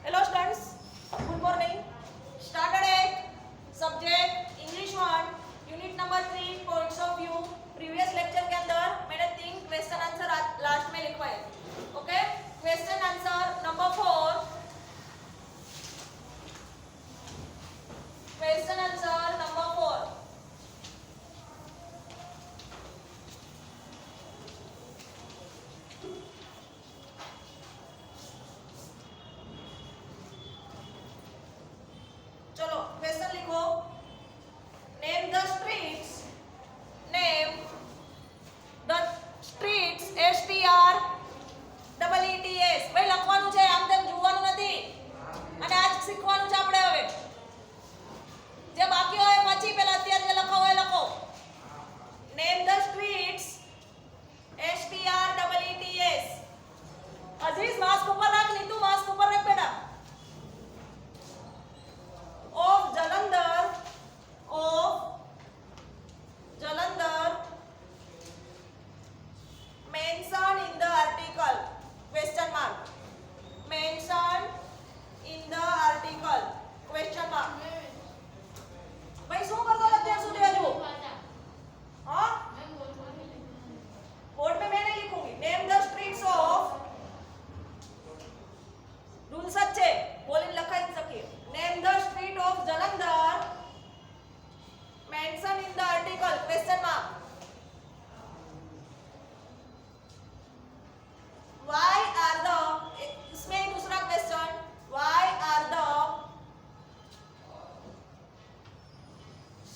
Hello students, good morning. Standard 8, subject English 1, unit number 3, points of view. Previous lecture के अंदर मैंने 3 question answer last में लिखवाए. Okay, question answer number 4. Question answer number 4. चलो question लिखो. Name the streets. Name the streets STREETS. ભાઈ લખવાનું છે, આમ તેમ જોવાનું નથી અને આજ શીખવાનું છે આપણે. હવે જે બાકી હોય પછી પહેલા અત્યારે જે લખો હોય લખો. Name the streets STREETS. Aziz mask ઉપર રાખ, નીતુ માસ્ક ઉપર રાખ બેટા. of Jalandhar mentioned in the article, question mark, mentioned in the article, question mark. ભાઈ શું કરતો અત્યાર સુધી હજુ? हाँ, बोर्ड में मैं नहीं लिखूंगी. Name the streets of, rule सच्चे बोली लखाई सके. Name the street of Jalandhar mentioned in the article, question mark. Why are the, इसमें एक दूसरा question, why are the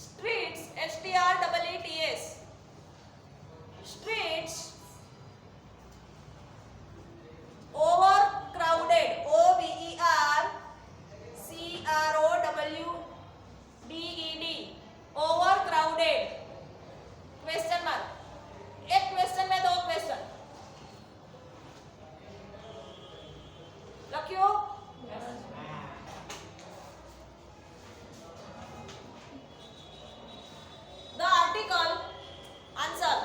streets STREETS streets overcrowded, OVERCROWDED, overcrowded, question mark. एक question में दो क्वेश्चन लखियो. The article, answer.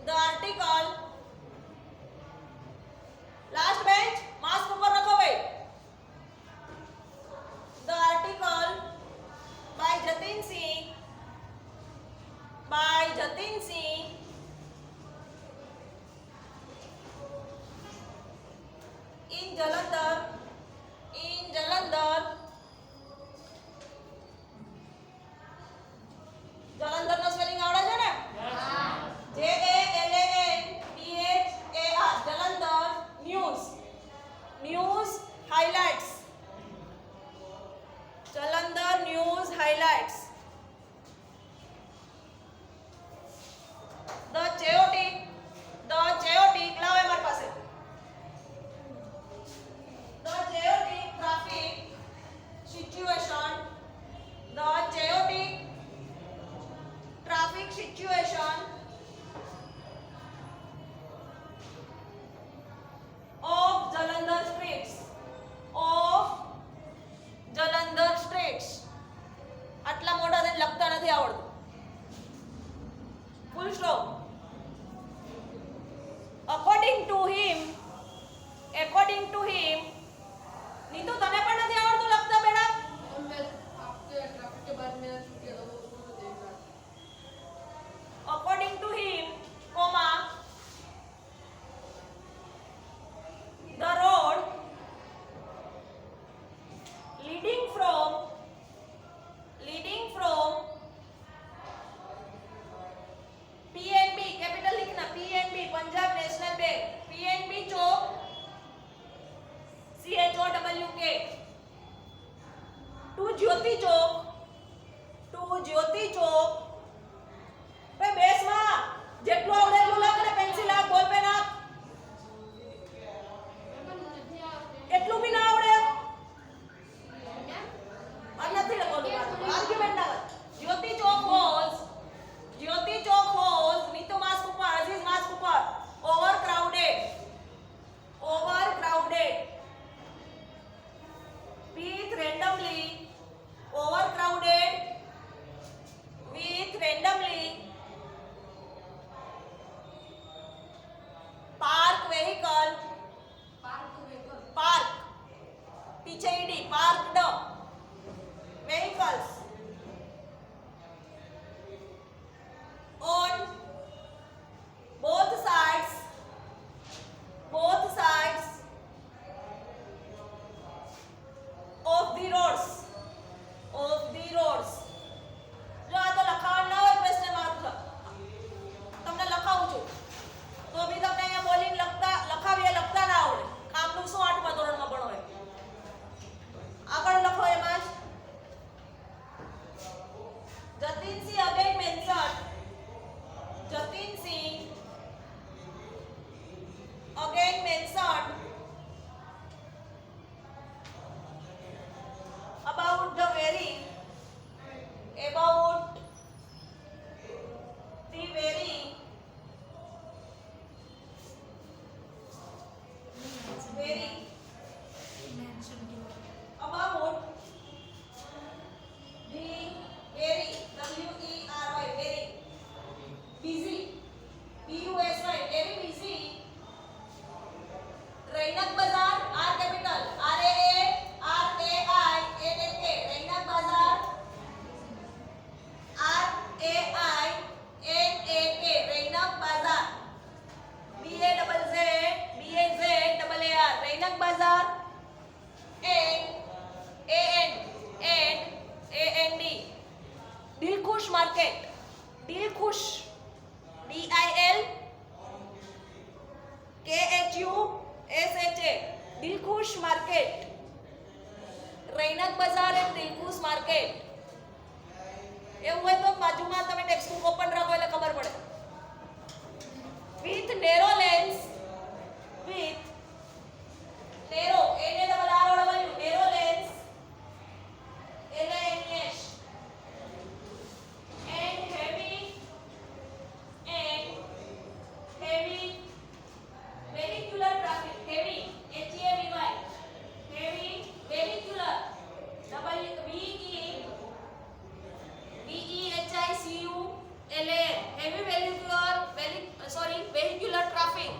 The article, last bench mask ऊपर रखो भाई. The article by Jatin Singh in Jalandhar નો સ્પેલિંગ આવડે છે ને? JALANDHAR, Jalandhar news highlights. Jalandhar news highlights. The chaotic લાવો અમારી પાસે. The chaotic traffic situation of Jalandhar streets. આટલા મોટા થઈને લખતા નથી આવડતું. Full stop. according to him Neetu તને પણ નથી આવડતું લખતા બેટા? according to him, the road leading from PNB, capital लिखना, PNB Punjab national bank, PNB Chowk CHOWK to ज्योति चौक. भाई बेस માં જેટલું આવડે એટલું લખ ને, પેન્સિલ આ બોલ પેન આ એટલું બી ના આવડે આ નથી લખવાનું. આર્ગ્યુમેન્ટ ના કર. જ્યોતિ ચોક હોલ્સ નીતુ માસ્ક ઉપર, અઝીઝ માસ્ક ઉપર. overcrowded breathe randomly. over पीछे ED parked vehicles on both sides of the roads જો આ તો લખાણ ના હોય ક્વેશ્ચન માર્ક તમને લખાવું છું તો બી તમને અહીંયા બોલીને લખતા ના આવડે કામનું શું 8મા ધોરણમાં ભણો હોય આગળ લખો એમાં જતીન સિંહ again mentioned about the very busy busy very busy Rainak Bazaar R capital RAARAINAK Rainak Bazaar RAINAK Rainak Bazaar BAZZAAR Rainak Bazaar and Dilkhush Market Dilkhush DILKHUSHA Dilkhush Market Rainak Bazaar and Dilkhush Market એવું હોય તો બાજુમાં તમે text book open રાખો એટલે ખબર પડે with narrow lanes narrow lanes LANES and heavy vehicular traffic heavy heavy vehicular VEHICULA heavy vehicular traffic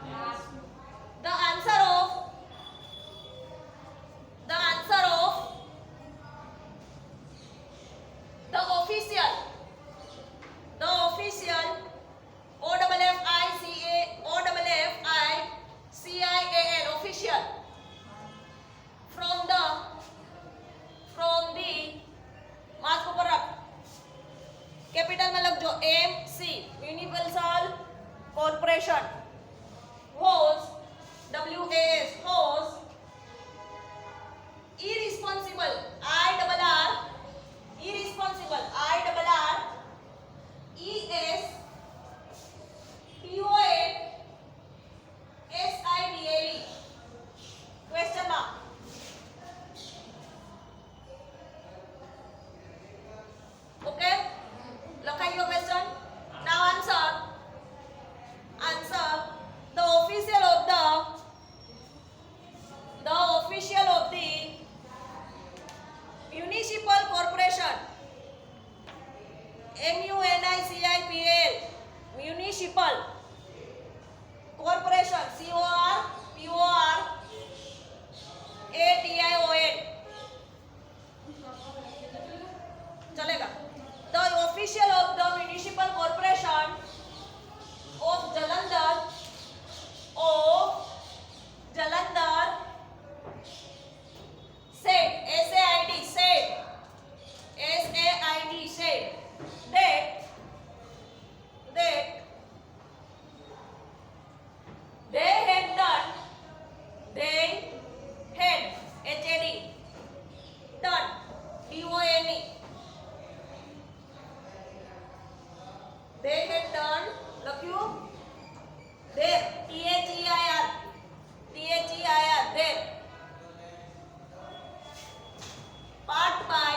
The answer of the official official from the marks ऊपर रख, कैपिटल में लग जो MC municipal corporation was WAS was irresponsible irresponsible ESPONSIBLE question mark. Okay, लखाइयो question. Now answer the official of the municipal corporation MUNICIPL municipal corporation CORPORATION चलेगा. The official of the municipal corporation of Jalandhar said that they had done done DONE they had done लख्यू their THEIR their part by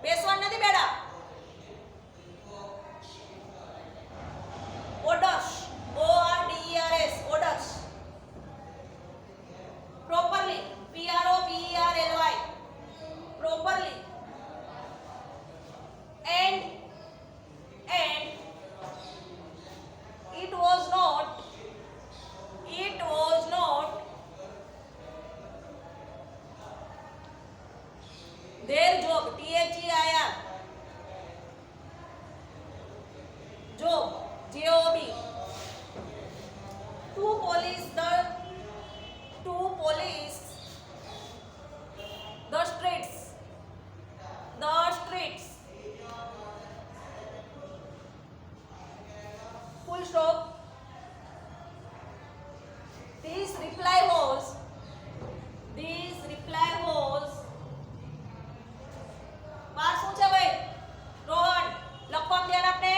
બેસવાન નથી બેડા orders orders properly PROPERLY properly and it was not their job THEIR job to police the streets full stop. This reply was marks શું છે ભાઈ રોહન લખવા ધ્યાન આપને.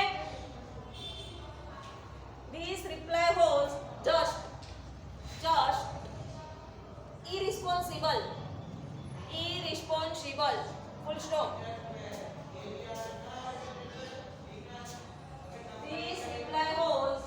This reply was just irresponsible full stop. This reply was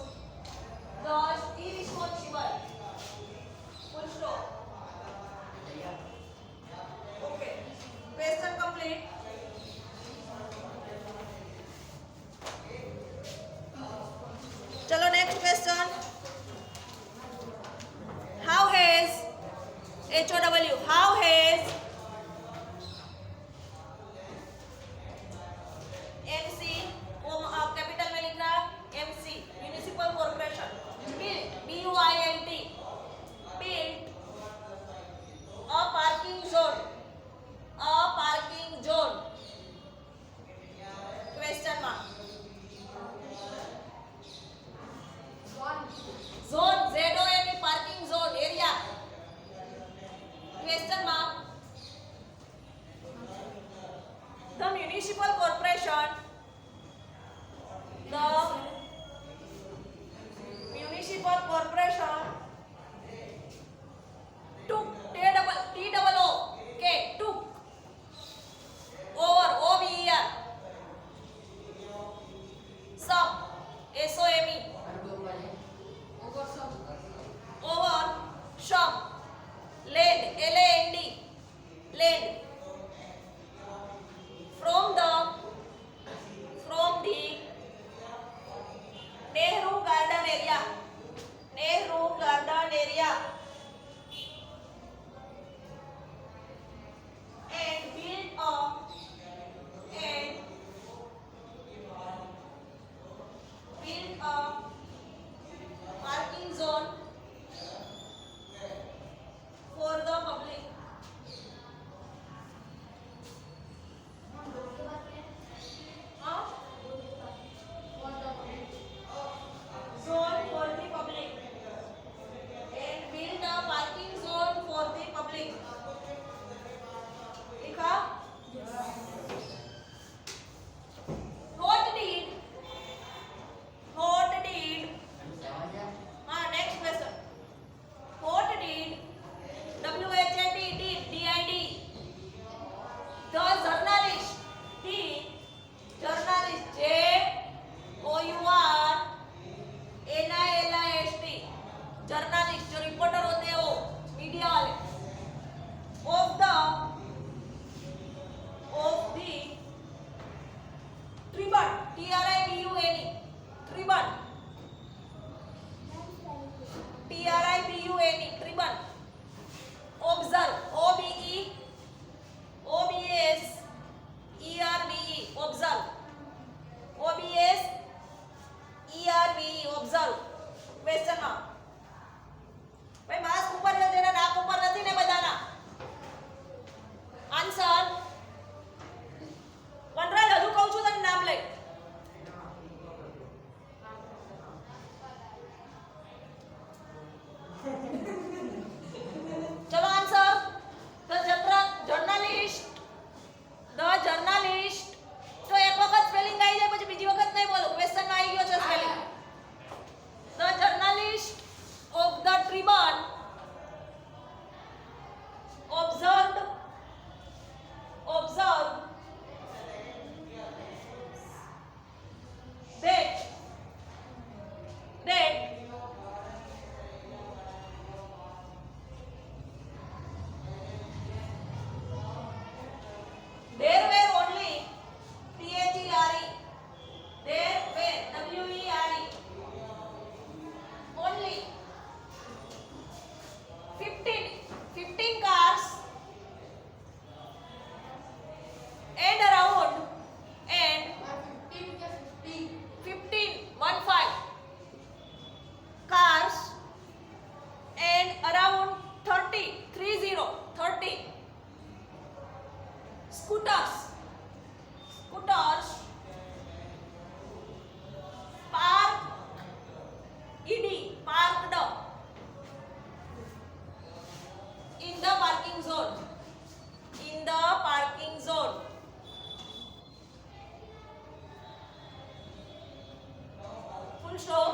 show.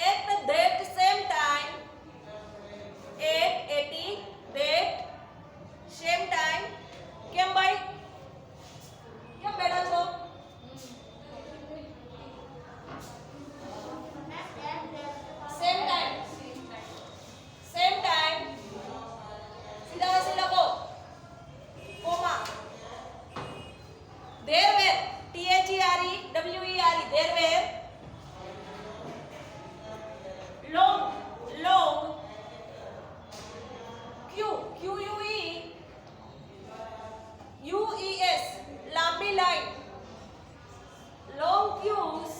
At that same time, at that same time. કેમ ભાઈ કેમ બેઠા છો? સેમ ટાઈમ સીધા વસી લખો comma there were there were long queues લાંબી line long queues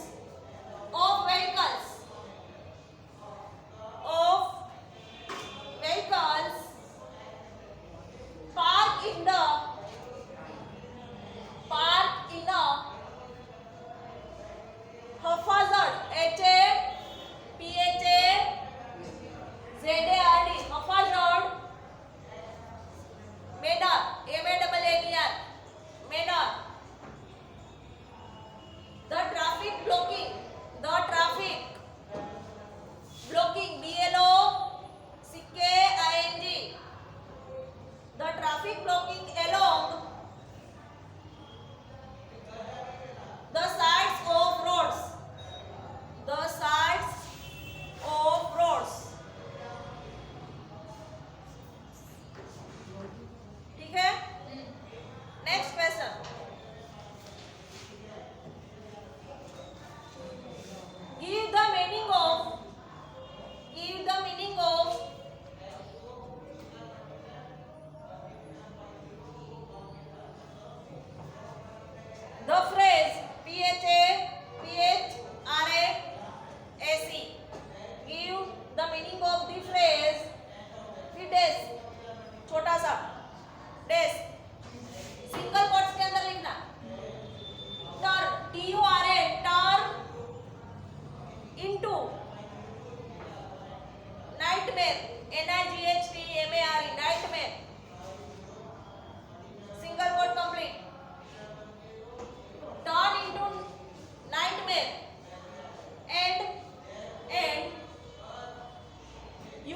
of vehicles parked in a haphazard haphazard manner manner. The traffic blocking BLOCKING. The traffic blocking along the sides of roads. ठीक है? Next question. Give the meaning of the phrase PHRASE. Give the meaning of the phrase. फिर dash छोटा सा dash single quotes के अंदर लिखना. turn turn into nightmare nightmare single quote complete. Turn into nightmare and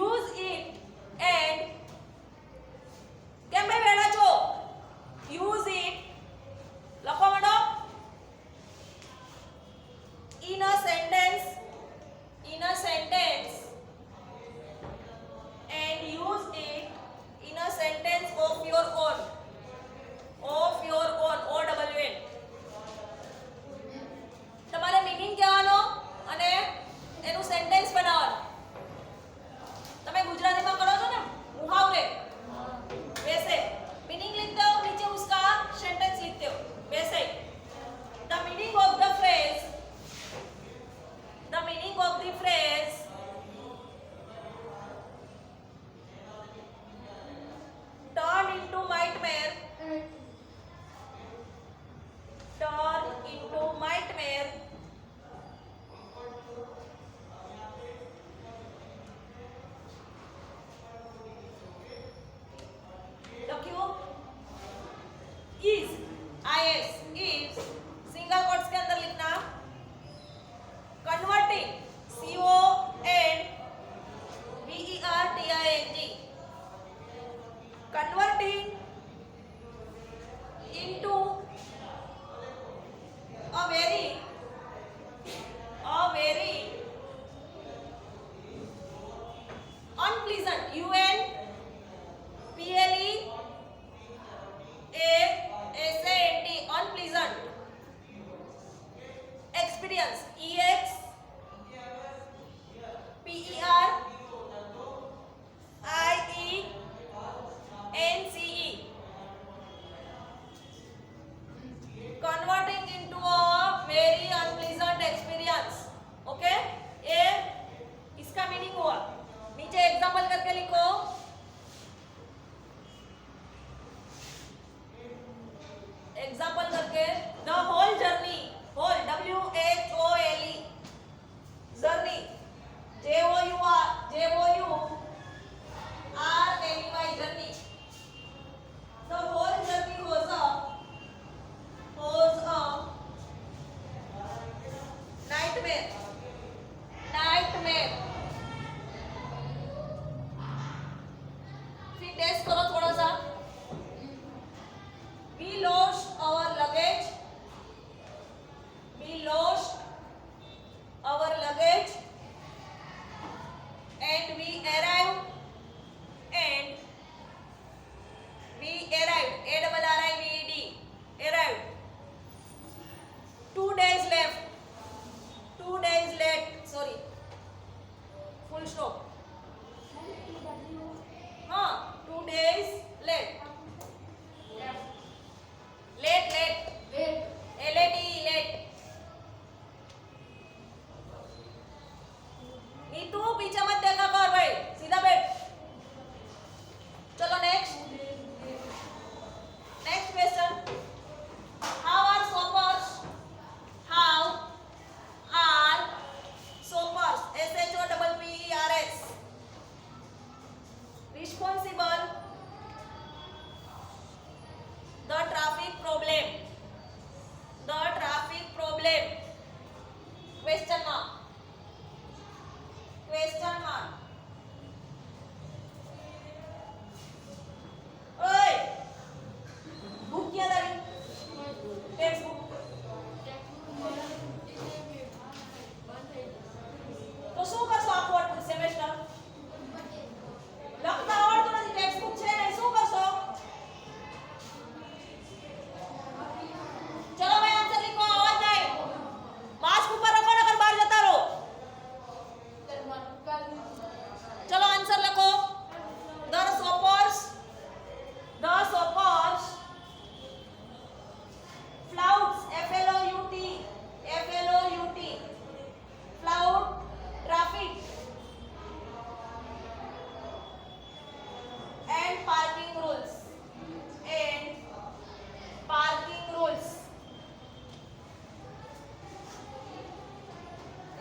use it and કેમ ભાઈ બેઠા છો? use it લખો madam in a sentence and use it in a sentence of your own OWN. તમારે meaning કહેવાનો અને એનું sentence બનાવવાનું. તમે ગુજરાતીમાં કરો છો ને મુહાવરે वैसे मीनिंग लिखते हो, नीचे उसका सेंटेंस लिखते हो वैसे. The meaning of the phrase turn into nightmare लखियो is single quotes के अंदर लिखना. converting converting into a very unpleasant unpleasant experience EXPERIENCE. converting into a very unpleasant experience. Okay ये इसका मीनिंग हुआ. नीचे एग्जांपल करके लिखो. एग्जांपल करके the whole journey WHOLE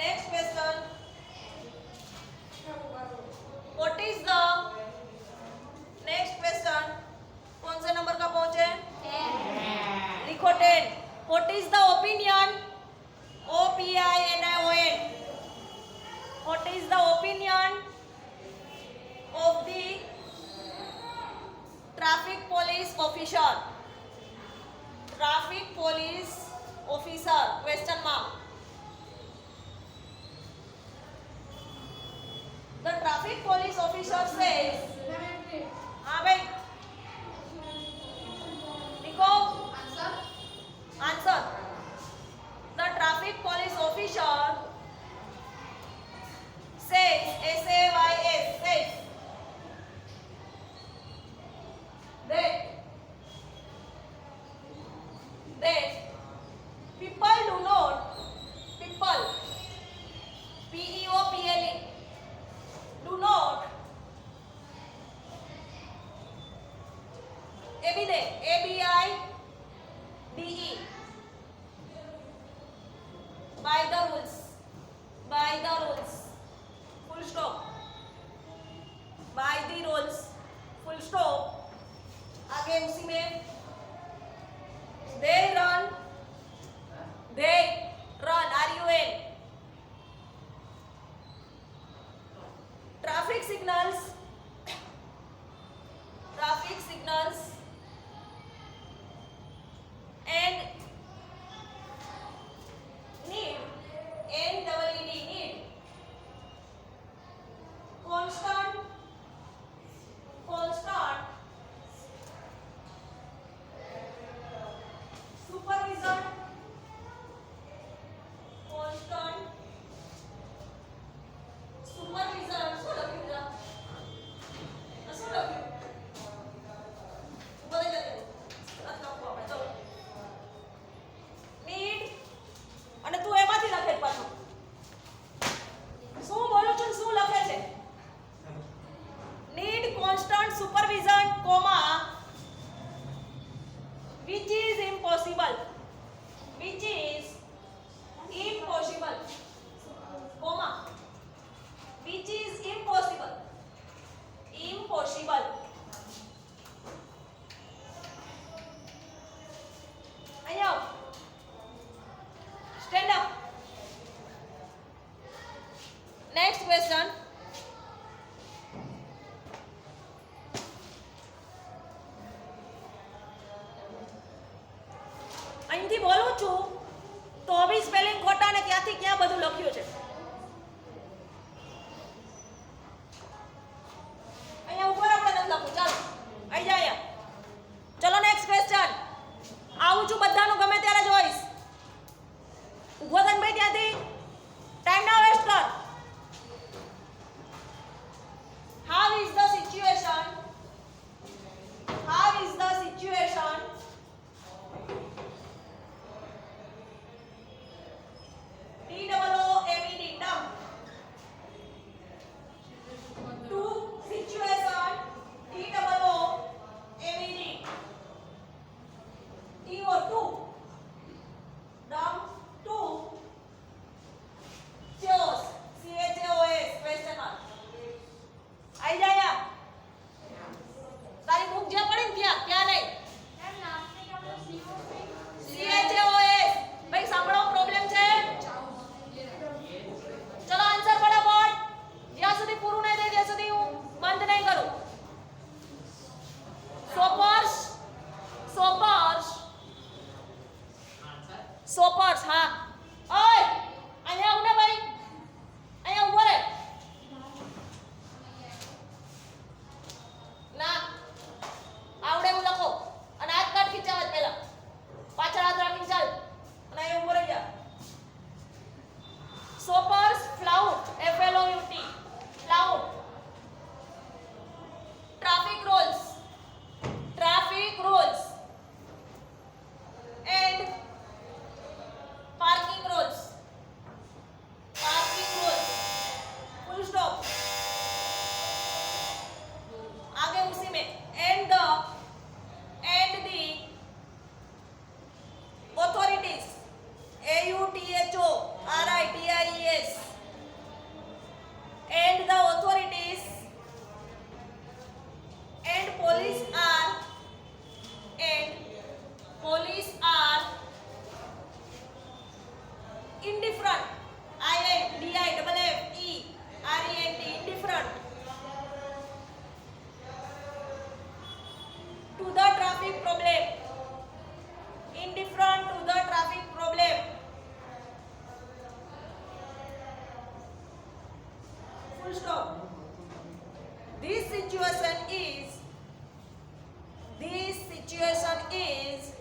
Next question. What is the next question? कौन से नंबर का पहुंचे? 10. लिखो 10. What is the opinion? OPINION. What is the opinion of the traffic police officer? Traffic police officer? Question mark. The traffic police officer says. हाँ भाई. लिखो. Answer. The traffic police officer says, SAYS, says that people do not, people, PEOPLE, do not ABIDE, by the rules, full stop, by the rules, full stop. आगे उसी में they run, RUN, traffic signals and need, NEED, need constant supervision, શું લખ્યું છે? શું લખ્યું? બદલી દે. આ લખવું આપણે. ચલો. need અને તું એમાંથી લખે જ પાછું. શું બોલું છું શું લખે છે? need constant supervision, comma, which is impossible, comma, which is impossible. અહીંયા આવો. Stand up. Next question. અહીંથી બોલું છું તો બી સ્પેલિંગ ખોટા ને ક્યાંથી ક્યાં બધું લખ્યું છે. અહીંયા ઉપર આપણે નથી લખવું. ચાલો આવી જા અહીંયા. ચલો નેક્સ્ટ ક્વેશ્ચન. આવું છું બધાનું ગમે ત્યારે જોઈશ. ઊભો થઈને ભાઈ ત્યાંથી ટાઈમ ના વેસ્ટ કર. How is the situation? TOOMED, dumb. To situation, TOOMED. TO2, dumb. To chaos, CHAOS, question mark. आई जाया तारी बुक जे पड़ी क्या क्या नहीं CHAOS भाई સાંભળો પ્રોબ્લેમ છે ચલો આન્સર ફટાફટ જ્યાં સુધી પૂરું નહીં થાય ત્યાં સુધી હું બંધ નહીં કરું સોપર્સ હા ઓય અહીંયા આવ ને ભાઈ અહીંયા ઉભો રહે ના આવડે એવું લખો અને હાથ કાઢ ખીચાવા પહેલા પાછળ હાથ રાખીને ચાલ અને અહીં ઉભો રહી જા સોપર્સ flout FLOUT flout traffic rules and parking rules full stop आगे उसी में and the authorities AUTHO RITIES full stop. This situation is